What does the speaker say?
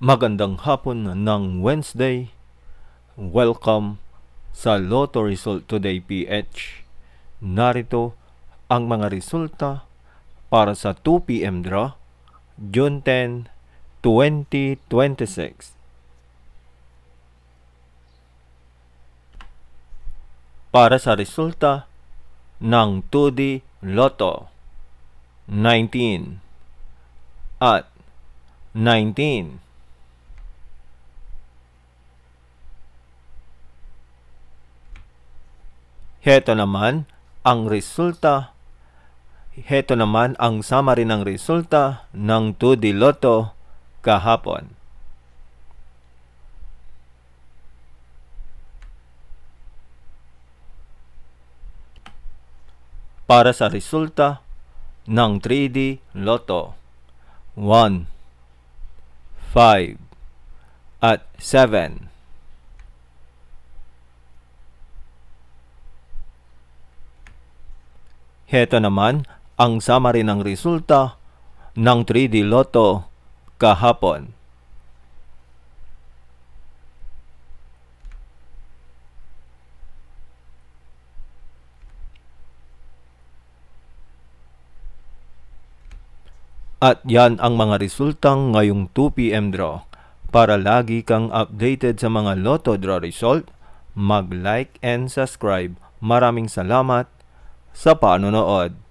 Magandang hapon ng Wednesday. Welcome sa Lotto Result Today PH. Narito ang mga resulta para sa 2 p.m. draw, June 10, 2026. Para sa resulta ng 2D Lotto, 19 at 19. Heto naman ang summary ng resulta ng 2D Lotto kahapon. Para sa resulta ng 3D Lotto, 1, 5, at 7. Heto naman ang summary ng resulta ng 3D Lotto kahapon. At yan ang mga resultang ngayong 2 p.m. draw. Para lagi kang updated sa mga Lotto draw result, mag-like and subscribe. Maraming salamat sa panonood.